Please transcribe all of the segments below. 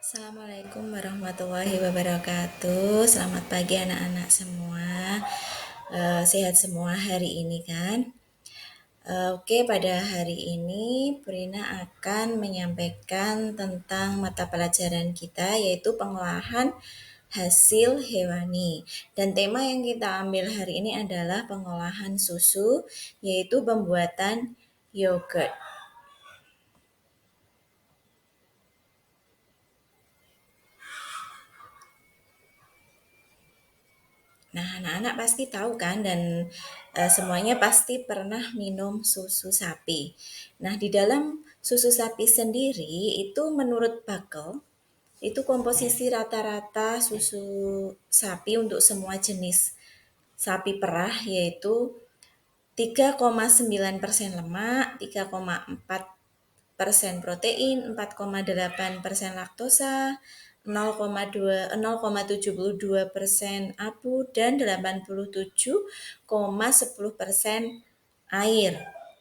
Assalamualaikum warahmatullahi wabarakatuh. Selamat pagi anak-anak semua. Sehat semua hari ini kan? Oke, pada hari ini Purina akan menyampaikan tentang mata pelajaran kita yaitu pengolahan hasil hewani. Dan tema yang kita ambil hari ini adalah pengolahan susu yaitu pembuatan yogurt. Nah, anak-anak pasti tahu kan dan semuanya pasti pernah minum susu sapi. Nah, di dalam susu sapi sendiri itu menurut Bakel itu komposisi rata-rata susu sapi untuk semua jenis sapi perah yaitu 3,9% lemak, 3,4% protein, 4,8% laktosa, 0,72% abu, dan 87,10% air.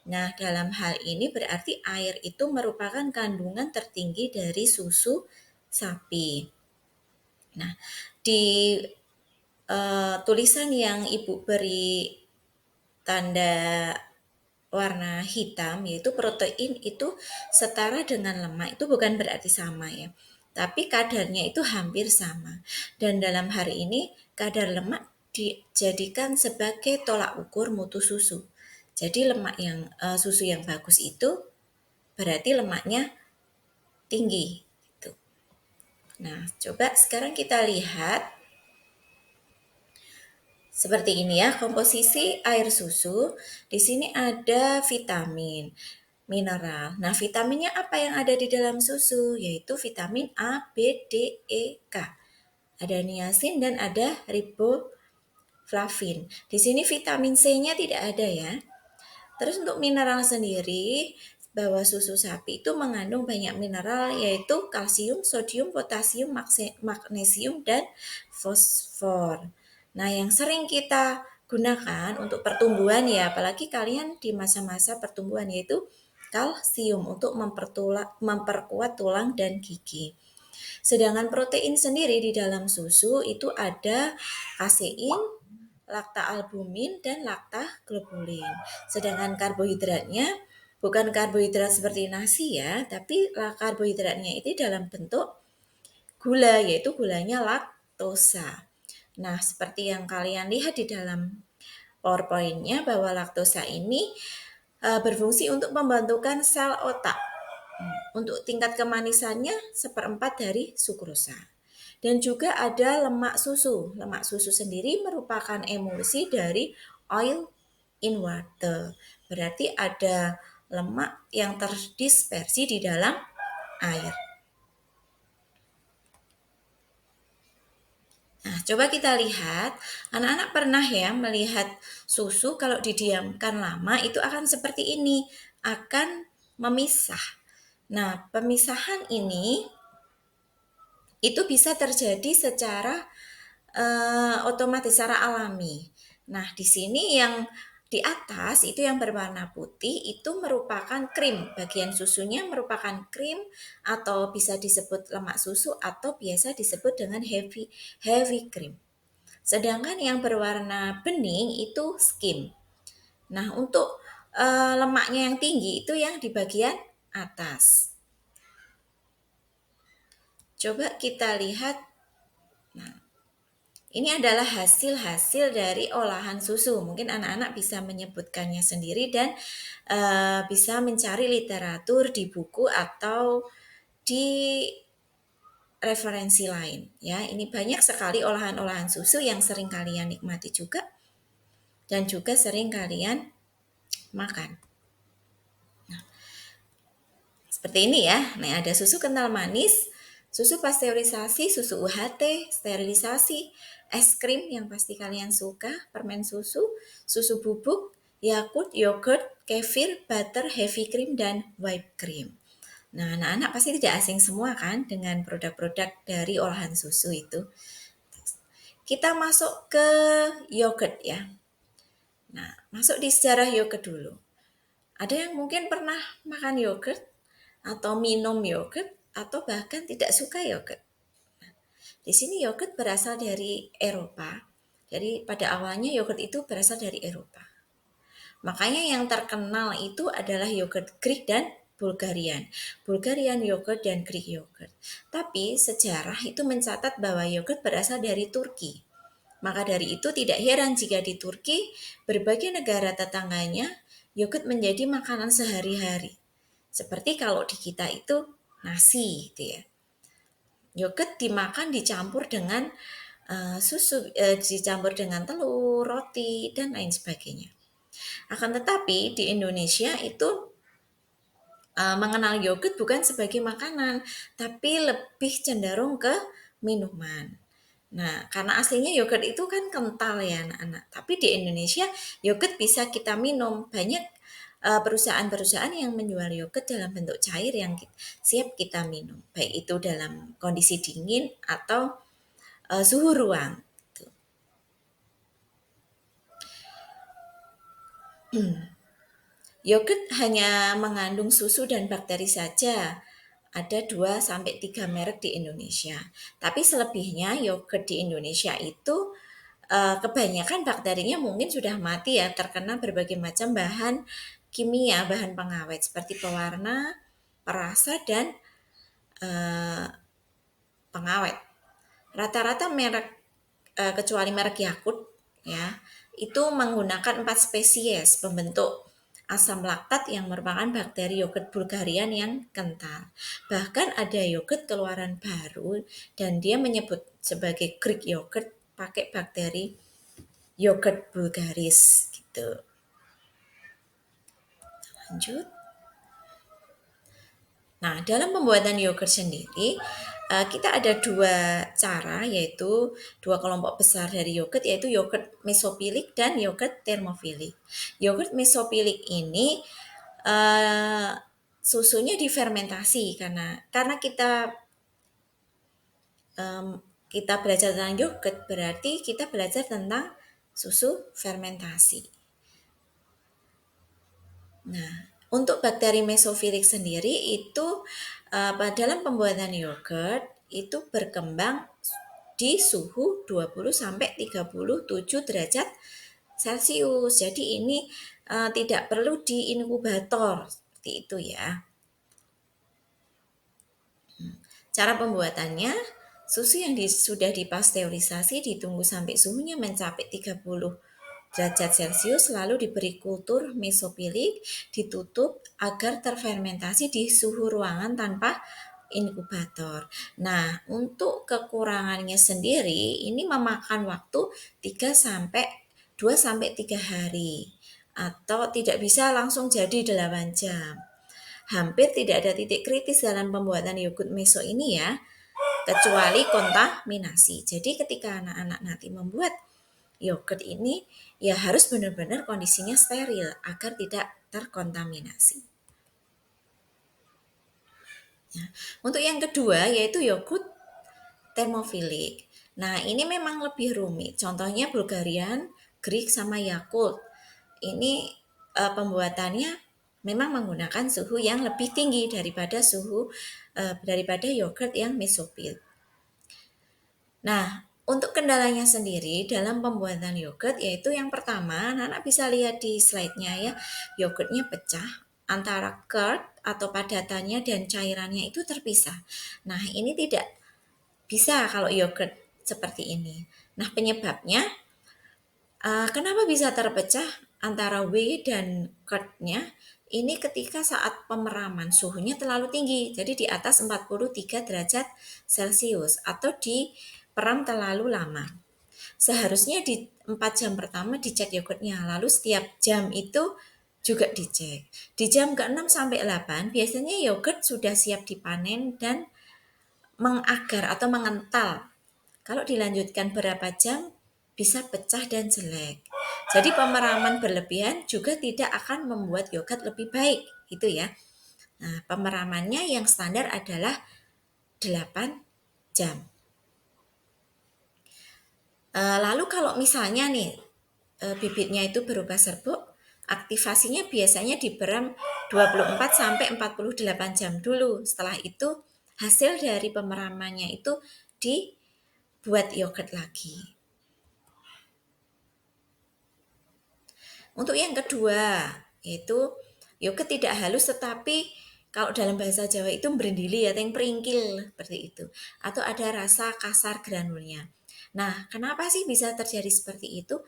Nah, dalam hal ini berarti air itu merupakan kandungan tertinggi dari susu sapi. Nah, di tulisan yang Ibu beri tanda warna hitam yaitu protein itu setara dengan lemak itu bukan berarti sama ya. Tapi kadarnya itu hampir sama. Dan dalam hari ini kadar lemak dijadikan sebagai tolak ukur mutu susu. Jadi lemak yang susu yang bagus itu berarti lemaknya tinggi gitu. Nah, coba sekarang kita lihat seperti ini ya, komposisi air susu. Di sini ada vitamin, mineral. Nah, vitaminnya apa yang ada di dalam susu? Yaitu vitamin A, B, D, E, K. Ada niacin dan ada riboflavin. Di sini vitamin C-nya tidak ada ya. Terus untuk mineral sendiri, bahwa susu sapi itu mengandung banyak mineral yaitu kalsium, sodium, potasium, magnesium, dan fosfor. Nah, yang sering kita gunakan untuk pertumbuhan ya, apalagi kalian di masa-masa pertumbuhan yaitu kalsium untuk memperkuat tulang dan gigi. Sedangkan protein sendiri di dalam susu itu ada kasein, lakta-albumin, dan lakta-globulin. Sedangkan karbohidratnya bukan karbohidrat seperti nasi ya, tapi karbohidratnya itu dalam bentuk gula, yaitu gulanya laktosa. Nah, seperti yang kalian lihat di dalam PowerPoint-nya bahwa laktosa ini berfungsi untuk pembentukan sel otak. Untuk tingkat kemanisannya seperempat dari sukrosa. Dan juga ada lemak susu. Lemak susu sendiri merupakan emulsi dari oil in water. Berarti ada lemak yang terdispersi di dalam air. Nah, coba kita lihat. Anak-anak pernah ya melihat susu kalau didiamkan lama itu akan seperti ini. Akan memisah. Nah, pemisahan ini itu bisa terjadi secara otomatis, secara alami. Nah, di sini yang di atas itu yang berwarna putih itu merupakan krim. Bagian susunya merupakan krim atau bisa disebut lemak susu atau biasa disebut dengan heavy cream. Sedangkan yang berwarna bening itu skim. Nah, untuk lemaknya yang tinggi itu yang di bagian atas. Coba kita lihat. Nah, ini adalah hasil-hasil dari olahan susu. Mungkin anak-anak bisa menyebutkannya sendiri dan bisa mencari literatur di buku atau di referensi lain. Ya, ini banyak sekali olahan-olahan susu yang sering kalian nikmati juga dan juga sering kalian makan. Nah, seperti ini ya. Nah, ada susu kental manis, susu pasteurisasi, susu UHT, sterilisasi, es krim yang pasti kalian suka, permen susu, susu bubuk, Yakult, yogurt, kefir, butter, heavy cream, dan whipped cream. Nah, anak-anak pasti tidak asing semua kan dengan produk-produk dari olahan susu itu. Kita masuk ke yogurt ya. Nah, masuk di sejarah yogurt dulu. Ada yang mungkin pernah makan yogurt atau minum yogurt atau bahkan tidak suka yogurt. Di sini yogurt berasal dari Eropa. Jadi pada awalnya yogurt itu berasal dari Eropa. Makanya yang terkenal itu adalah yogurt Greek dan Bulgarian. Bulgarian yogurt dan Greek yogurt. Tapi sejarah itu mencatat bahwa yogurt berasal dari Turki. Maka dari itu tidak heran jika di Turki, berbagai negara tetangganya, yogurt menjadi makanan sehari-hari. Seperti kalau di kita itu nasi gitu ya. Yogurt dimakan dicampur dengan susu, dicampur dengan telur, roti, dan lain sebagainya. Akan tetapi di Indonesia itu mengenal yogurt bukan sebagai makanan, tapi lebih cenderung ke minuman. Nah, karena aslinya yogurt itu kan kental ya anak-anak. Tapi di Indonesia yogurt bisa kita minum. Banyak perusahaan-perusahaan yang menjual yogurt dalam bentuk cair yang siap kita minum. Baik itu dalam kondisi dingin atau suhu ruang. Yogurt hanya mengandung susu dan bakteri saja. Ada 2 sampai 3 merek di Indonesia. Tapi selebihnya yogurt di Indonesia itu kebanyakan bakterinya mungkin sudah mati ya, terkena berbagai macam bahan kimia, bahan pengawet seperti pewarna, perasa, dan pengawet. Rata-rata merek kecuali merek Yakult ya, itu menggunakan 4 spesies pembentuk asam laktat yang merupakan bakteri yogurt Bulgarian yang kental. Bahkan ada yogurt keluaran baru dan dia menyebut sebagai Greek yogurt pakai bakteri yogurt Bulgaris gitu. Lanjut. Nah, dalam pembuatan yogurt sendiri, kita ada 2 cara, yaitu 2 kelompok besar dari yogurt, yaitu yogurt mesofilik dan yogurt termofilik. Yogurt mesofilik ini susunya difermentasi karena kita belajar tentang yogurt berarti kita belajar tentang susu fermentasi. Nah, untuk bakteri mesofilik sendiri itu dalam pembuatan yogurt itu berkembang di suhu 20 sampai 37 derajat Celcius. Jadi ini tidak perlu di inkubator seperti itu ya. Cara pembuatannya, susu yang sudah dipasteurisasi ditunggu sampai suhunya mencapai 30 derajat Celcius lalu diberi kultur mesofilik, ditutup agar terfermentasi di suhu ruangan tanpa inkubator. Nah, untuk kekurangannya sendiri ini memakan waktu 3 sampai 2 sampai 3 hari atau tidak bisa langsung jadi 8 jam. Hampir tidak ada titik kritis dalam pembuatan yogurt meso ini ya, kecuali kontaminasi. Jadi ketika anak-anak nanti membuat yogurt ini ya harus benar-benar kondisinya steril agar tidak terkontaminasi. Nah, untuk yang kedua yaitu yogurt termofilik. Nah, ini memang lebih rumit. Contohnya Bulgarian, Greek, sama Yakult. Ini pembuatannya memang menggunakan suhu yang lebih tinggi daripada yogurt yang mesofil. Nah, untuk kendalanya sendiri dalam pembuatan yogurt yaitu yang pertama, anak-anak bisa lihat di slide-nya ya, yogurtnya pecah antara curd atau padatannya dan cairannya itu terpisah. Nah, ini tidak bisa kalau yogurt seperti ini. Nah, penyebabnya kenapa bisa terpecah antara whey dan curd-nya? Ini ketika saat pemeraman suhunya terlalu tinggi, jadi di atas 43 derajat Celcius atau diperam terlalu lama. Seharusnya di 4 jam pertama dicek yogurtnya, lalu setiap jam itu juga dicek. Di jam ke-6 sampai 8 biasanya yogurt sudah siap dipanen dan mengagar atau mengental. Kalau dilanjutkan berapa jam bisa pecah dan jelek. Jadi pemeraman berlebihan juga tidak akan membuat yogurt lebih baik, gitu ya. Nah, pemeramannya yang standar adalah 8 jam. Lalu kalau misalnya nih bibitnya itu berupa serbuk, aktivasinya biasanya diperam 24 sampai 48 jam dulu. Setelah itu hasil dari pemeramannya itu dibuat yogurt lagi. Untuk yang kedua, yaitu yogurt tidak halus tetapi kalau dalam bahasa Jawa itu berendili atau yang peringkil seperti itu. Atau ada rasa kasar granulnya. Nah, kenapa sih bisa terjadi seperti itu?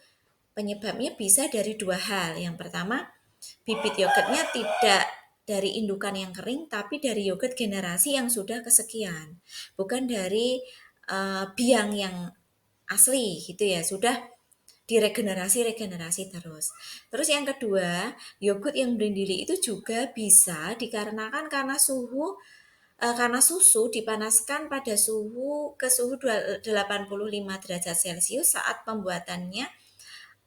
Penyebabnya bisa dari dua hal. Yang pertama, bibit yogurtnya tidak dari indukan yang kering, tapi dari yogurt generasi yang sudah kesekian. Bukan dari biang yang asli gitu ya, sudah diregenerasi terus. Terus yang kedua, yogurt yang berendili itu juga bisa dikarenakan karena susu dipanaskan pada suhu 85 derajat Celcius saat pembuatannya.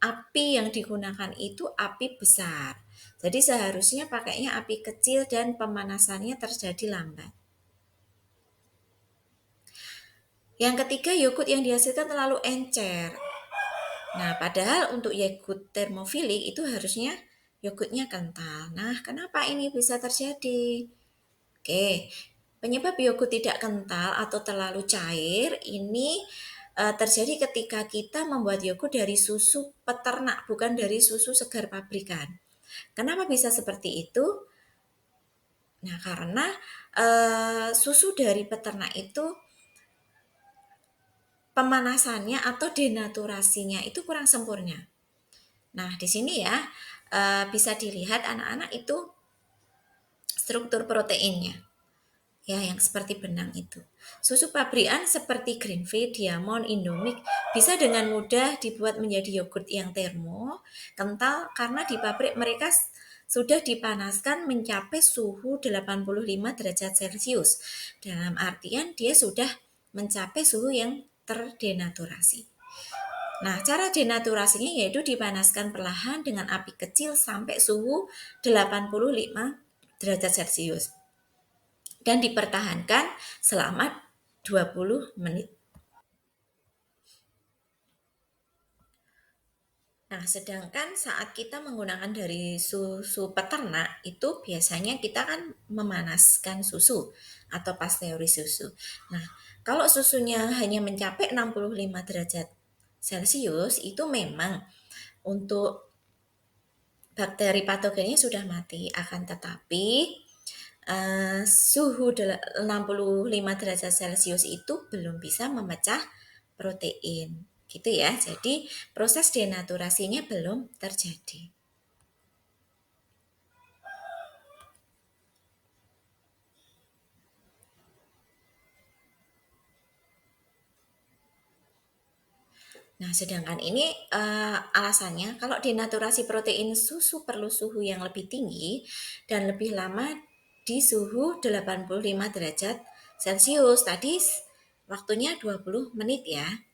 Api yang digunakan itu api besar. Jadi seharusnya pakainya api kecil dan pemanasannya terjadi lambat. Yang ketiga, yogurt yang dihasilkan terlalu encer. Nah, padahal untuk yogurt termofilik itu harusnya yogurtnya kental. Nah, kenapa ini bisa terjadi? Oke, penyebab yogurt tidak kental atau terlalu cair ini terjadi ketika kita membuat yogurt dari susu peternak, bukan dari susu segar pabrikan. Kenapa bisa seperti itu? Nah, karena susu dari peternak itu pemanasannya atau denaturasinya itu kurang sempurna. Nah, di sini ya bisa dilihat anak-anak itu struktur proteinnya. Ya, yang seperti benang itu. Susu pabrikan seperti Greenfeed, Diamond, Indomie bisa dengan mudah dibuat menjadi yogurt yang termo, kental karena di pabrik mereka sudah dipanaskan mencapai suhu 85 derajat Celcius. Dalam artian dia sudah mencapai suhu yang terdenaturasi. Nah, cara denaturasinya yaitu dipanaskan perlahan dengan api kecil sampai suhu 85 derajat Celcius dan dipertahankan selama 20 menit. Nah, sedangkan saat kita menggunakan dari susu peternak, itu biasanya kita kan memanaskan susu atau pasteuris susu. Nah, kalau susunya hanya mencapai 65 derajat Celcius, itu memang untuk bakteri patogennya sudah mati. Akan tetapi, suhu 65 derajat Celcius itu belum bisa memecah protein. Gitu ya. Jadi proses denaturasinya belum terjadi. Nah, sedangkan ini alasannya kalau denaturasi protein susu perlu suhu yang lebih tinggi dan lebih lama di suhu 85 derajat Celcius. Tadi waktunya 20 menit ya.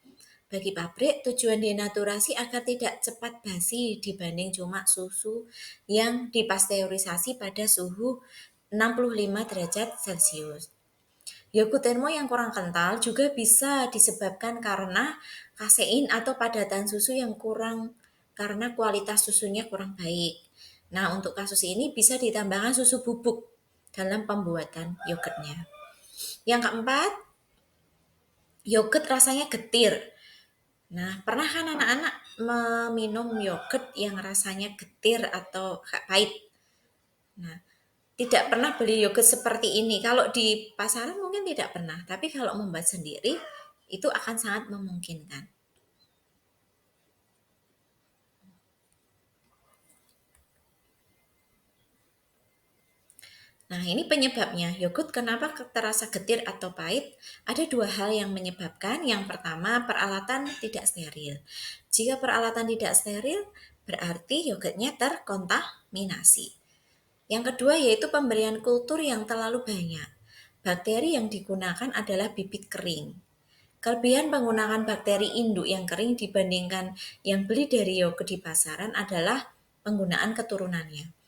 Bagi pabrik, tujuan denaturasi agar tidak cepat basi dibanding cuma susu yang dipasteurisasi pada suhu 65 derajat Celcius. Yogurt termo yang kurang kental juga bisa disebabkan karena kasein atau padatan susu yang kurang karena kualitas susunya kurang baik. Nah, untuk kasus ini bisa ditambahkan susu bubuk dalam pembuatan yogurtnya. Yang keempat, yogurt rasanya getir. Nah, pernah kan anak-anak meminum yogurt yang rasanya getir atau pahit? Nah, tidak pernah beli yogurt seperti ini. Kalau di pasaran mungkin tidak pernah, tapi kalau membuat sendiri itu akan sangat memungkinkan. Nah, ini penyebabnya. Yogurt kenapa terasa getir atau pahit? Ada dua hal yang menyebabkan. Yang pertama, peralatan tidak steril. Jika peralatan tidak steril, berarti yogurtnya terkontaminasi. Yang kedua yaitu pemberian kultur yang terlalu banyak. Bakteri yang digunakan adalah bibit kering. Kelebihan penggunaan bakteri induk yang kering dibandingkan yang beli dari yogurt di pasaran adalah penggunaan keturunannya.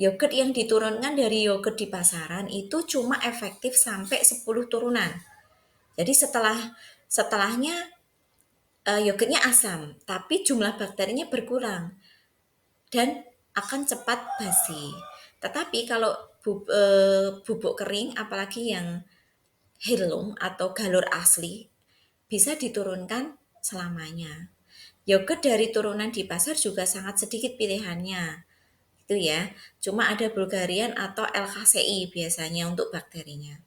Yogurt yang diturunkan dari yogurt di pasaran itu cuma efektif sampai 10 turunan. Jadi setelahnya yogurtnya asam, tapi jumlah bakterinya berkurang dan akan cepat basi. Tetapi kalau bubuk kering, apalagi yang heirloom atau galur asli bisa diturunkan selamanya. Yogurt dari turunan di pasar juga sangat sedikit pilihannya. Itu ya. Cuma ada Bulgarian atau LKCI biasanya untuk bakterinya.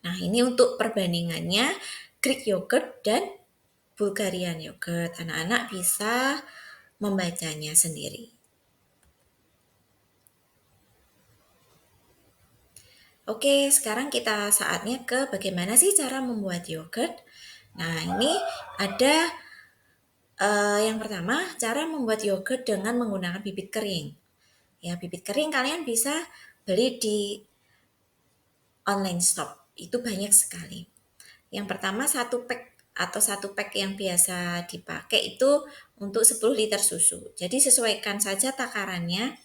Nah, ini untuk perbandingannya Greek yogurt dan Bulgarian yogurt. Anak-anak bisa membacanya sendiri. Oke, sekarang kita saatnya ke bagaimana sih cara membuat yogurt. Nah, ini ada yang pertama, cara membuat yogurt dengan menggunakan bibit kering. Ya, bibit kering kalian bisa beli di online shop. Itu banyak sekali. Yang pertama satu pack atau satu pack yang biasa dipakai itu untuk 10 liter susu. Jadi sesuaikan saja takarannya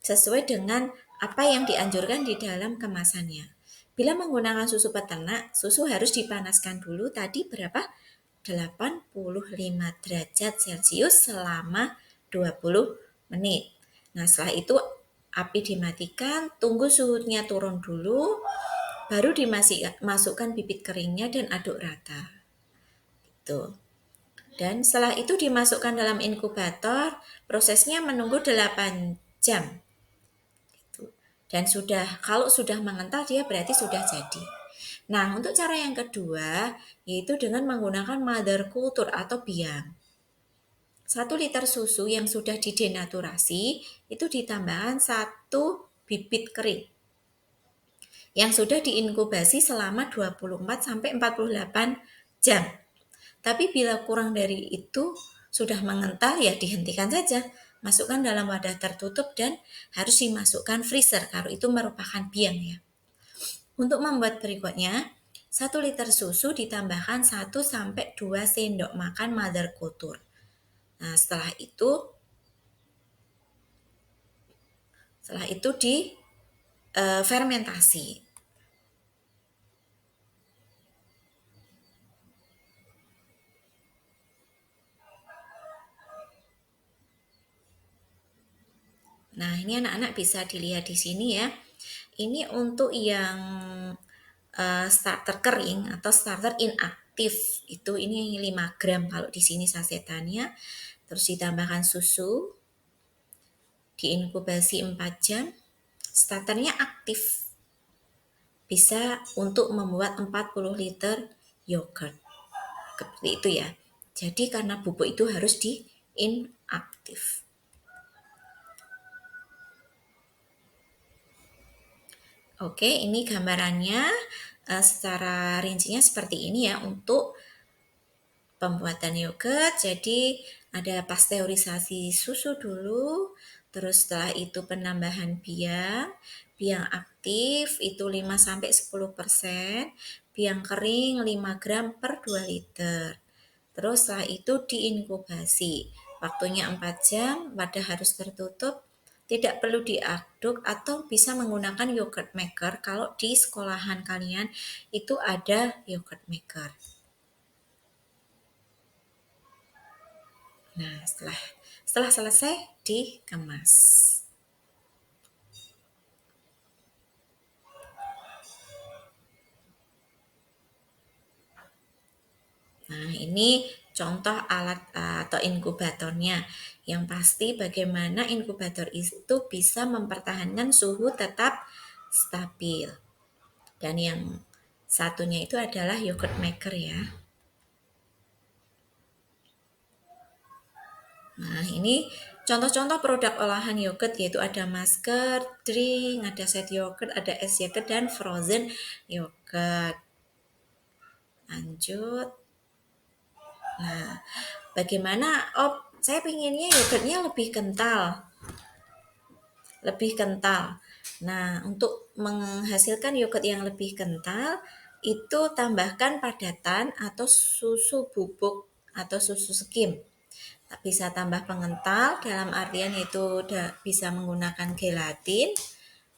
sesuai dengan apa yang dianjurkan di dalam kemasannya. Bila menggunakan susu peternak, susu harus dipanaskan dulu tadi berapa? 85 derajat Celcius selama 20 menit. Nah, setelah itu api dimatikan, tunggu suhunya turun dulu, baru dimasukkan bibit keringnya dan aduk rata. Itu. Dan setelah itu dimasukkan dalam inkubator, prosesnya menunggu 8 jam. Dan kalau sudah mengental dia berarti sudah jadi. Nah, untuk cara yang kedua yaitu dengan menggunakan mother culture atau biang. 1 liter susu yang sudah didenaturasi itu ditambahkan 1 bibit kering yang sudah diinkubasi selama 24 sampai 48 jam. Tapi bila kurang dari itu sudah mengental ya dihentikan saja. Masukkan dalam wadah tertutup dan harus dimasukkan freezer kalau itu merupakan biang ya. Untuk membuat berikutnya, 1 liter susu ditambahkan 1 sampai 2 sendok makan mother culture. Nah, setelah itu di fermentasi. Nah, ini anak-anak bisa dilihat di sini ya. Ini untuk yang starter kering atau starter inaktif. Itu ini 5 gram kalau di sini sasetannya. Terus ditambahkan susu. Diinkubasi 4 jam. Starternya aktif. Bisa untuk membuat 40 liter yogurt. Seperti itu ya. Jadi karena bubuk itu harus di inaktif. Oke, ini gambarannya secara rincinya seperti ini ya untuk pembuatan yogurt. Jadi ada pasteurisasi susu dulu, terus setelah itu penambahan biang aktif itu 5-10%, biang kering 5 gram per 2 liter. Terus setelah itu diinkubasi. Waktunya 4 jam, wadah harus tertutup, tidak perlu diaduk atau bisa menggunakan yogurt maker kalau di sekolahan kalian itu ada yogurt maker. Nah, setelah selesai dikemas. Nah, ini contoh alat atau inkubatornya. Yang pasti bagaimana inkubator itu bisa mempertahankan suhu tetap stabil. Dan yang satunya itu adalah yogurt maker ya. Nah, ini contoh-contoh produk olahan yogurt yaitu ada masker, drink, ada set yogurt, ada es yogurt, dan frozen yogurt. Lanjut. Nah, bagaimana? Oh, saya pinginnya yogurtnya lebih kental. Lebih kental. Nah, untuk menghasilkan yogurt yang lebih kental, itu tambahkan padatan atau susu bubuk atau susu skim. Bisa tambah pengental dalam artian itu bisa menggunakan gelatin,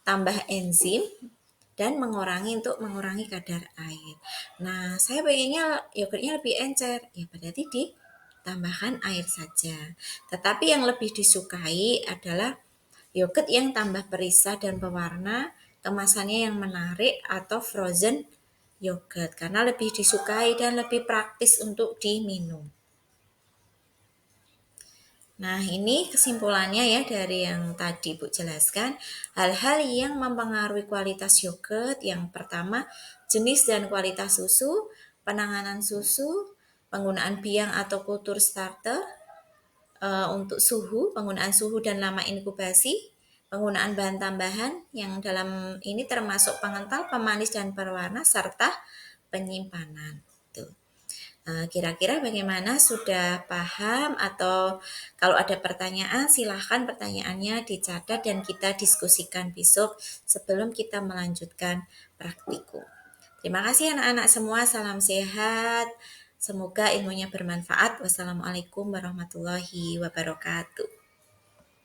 tambah enzim, dan mengurangi kadar air. Nah, saya pengennya yogurtnya lebih encer, ya berarti ditambahkan air saja. Tetapi yang lebih disukai adalah yogurt yang tambah perisa dan pewarna kemasannya yang menarik atau frozen yogurt karena lebih disukai dan lebih praktis untuk diminum. Nah, ini kesimpulannya ya dari yang tadi Bu jelaskan. Hal-hal yang mempengaruhi kualitas yogurt, yang pertama jenis dan kualitas susu, penanganan susu, penggunaan biang atau kultur starter, untuk suhu, penggunaan suhu dan lama inkubasi, penggunaan bahan tambahan yang dalam ini termasuk pengental, pemanis dan pewarna serta penyimpanan. Tuh. Kira-kira bagaimana, sudah paham atau kalau ada pertanyaan silahkan pertanyaannya dicatat dan kita diskusikan besok sebelum kita melanjutkan praktikum. Terima kasih anak-anak semua, salam sehat. Semoga ilmunya bermanfaat. Wassalamualaikum warahmatullahi wabarakatuh.